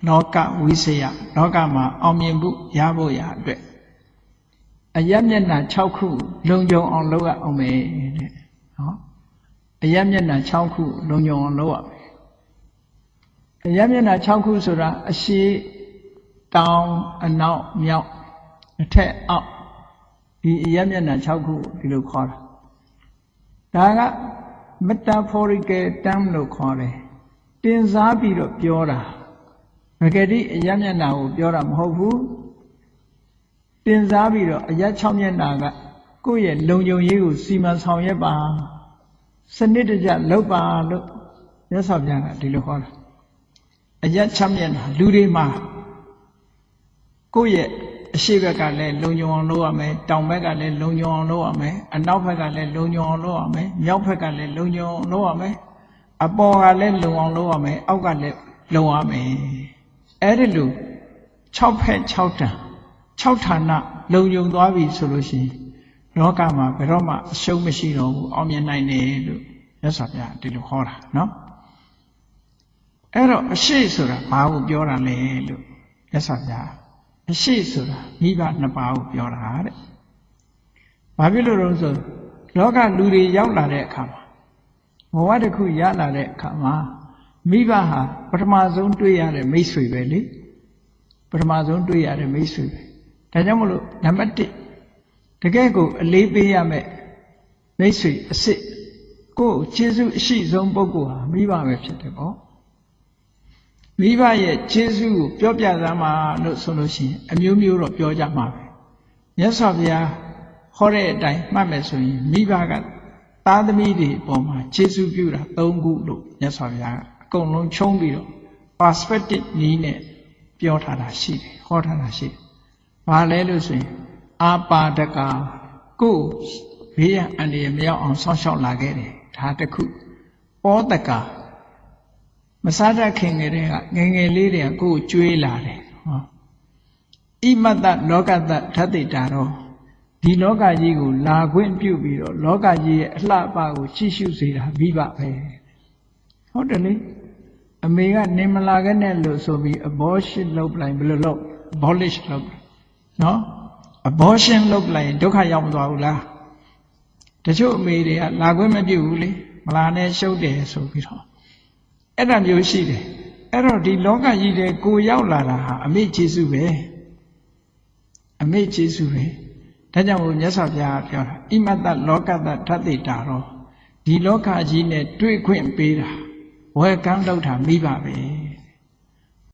လောကဝိစယလောကမှာအောင်မြင်မှုရဖို့ရအတွက်အယမျက်နှာ6ခုလုံခြုံအောင်လုပ်ရအောင်မယ်တဲ့ဟောအယမျက်နှာ6ခုလုံခြုံအောင်လုပ်ရမယ်အယမျက်နှာ6ခုဆိုတာအရှိတောင်အနောက်မြောက်အထက်အောက်ဒီအယမျက်နှာ6ခုဒီလိုခေါ်တာဒါက metaphorical term လို့ခေါ်တယ်တင်စားပြီးတော့ပြောတာငကတိအယမျက်နှာကိုပြောတာမဟုတ်ဘူးတင်စားပြီးတော့အယ6မျက်နှာကကိုယ့်ရဲ့လုံခြုံရေးကိုစီမံဆောင်ရွက်ပါစနစ်တကျလုပ်ပါလို့မြတ်စွာဘုရားကဒီလိုဟောတာအယ6မျက်နှာလူတွေမှာကိုယ့်ရဲ့အရှိဘက်ကလည်းလုံခြုံအောင်လုပ်ရမယ်တောင်ဘက်ကလည်းလုံခြုံအောင်လုပ်ရမယ်အနောက်ဘက်ကလည်းလုံခြုံအောင်လုပ်ရမယ်မြောက်ဘက်ကလည်းလုံခြုံအောင်လုပ်ရမယ်အပေါ်ကလည်းလုံအောင်လုပ်ရမယ်အောက်ကလည်းလုံရမယ်အဲ့ဒီလို6ဖက်6တန်6ဌာနလုံခြုံသွားပြီဆိုလို့ရှိရင်လောကမှာဘယ်တော့မှအရှုံးမရှိတော့ဘူးအောင်မြင်နိုင်တယ်လို့မြတ်စွာဘုရားဒီလိုဟောတာနော်အဲ့တော့အရှိဆိုတာဘာကိုပြောတာလဲလို့မြတ်စွာဘုရားအရှိဆိုတာမိဘ2ပါးကိုပြောတာတဲ့ဘာဖြစ်လို့လဲဆိုလောကလူတွေရောက်လာတဲ့အခါမှာဘဝတစ်ခုရလာတဲ့အခါမှာမိဘဟာပထမဆုံးတွေ့ရတဲ့မိတ်ဆွေပဲလေပထမဆုံးတွေ့ရတဲ့မိတ်ဆွေပဲဒါကြောင့်မလို့နံပါတ်1တကယ်ကိုအလေးပေးရမယ်မိတ်ဆွေအစ်စ်ကိုယ်ကျေးဇူးအရှိဆုံးပုဂ္ဂိုလ်ဟာမိဘပဲဖြစ်တယ်ပေါ့မိဘရဲ့ကျေးဇူးကိုပြောပြသမှာလို့ဆိုလို့ရှိရင်အမျိုးမျိုးတော့ပြောကြမှာပဲမြတ်စွာဘုရားဟောတဲ့အတိုင်းမှတ်မယ်ဆိုရင်မိဘကသားသမီးတွေအပေါ်မှာကျေးဇူးပြုတာ3ခုလို့မြတ်စွာဘုရားအကုန်လုံးခြုံးပြီးတော့ perspective နည်းနဲ့ပြောထားတာရှိတယ်ဟောထားတာရှိတယ်ဘာလဲလို့ဆိုရင်အာပါဒကကိုဘေးရန်အန္တရာယ်မရောက်အောင်စောင့်ရှောက်လာခဲ့တယ်ဒါတစ်ခုဩတကမစားတတ်ခင်ကတည်းကငယ်ငယ်လေးတွေကကိုယ်ကျွေးလာတယ်ဟောဣမတ္တလောကတ္တဓတ္တိတာတော့ဒီလောကကြီးကိုလာခွင့်ပြုပြီးတော့လောကကြီးရဲ့အလှပကိုကြည့်ရှုစေတာမိဘပဲဟုတ်တယ်လေအမေကနေမလာခဲ့နဲ့လို့ဆိုပြီး abortion လုပ်လိုက်ဘယ်လိုလုပ် abolish လုပ်နော် abortion လုပ်လိုက်ဒုက္ခရောက်မသွားဘူးလားတချို့အမေတွေကလာခွင့်မပြုဘူးလေမလာနဲ့ရှုပ်တယ်ဆိုပြီးတော့အဲ့ဒါမျိုးရှိတယ်အဲ့တော့ဒီလောကကြီးတဲ့ကိုရောက်လာတာဟာအမေကျေးဇူးပဲအမေကျေးဇူးပဲဒါကြောင့်မို့မြတ်စွာဘုရားပြောတာဣမတ္တလောကတ္တဓတ္တိတာတော့ဒီလောကကြီးနဲ့တွေ့ခွင့်ပေးတာဝယ်ကမ်းလုပ်တာမိဘပဲ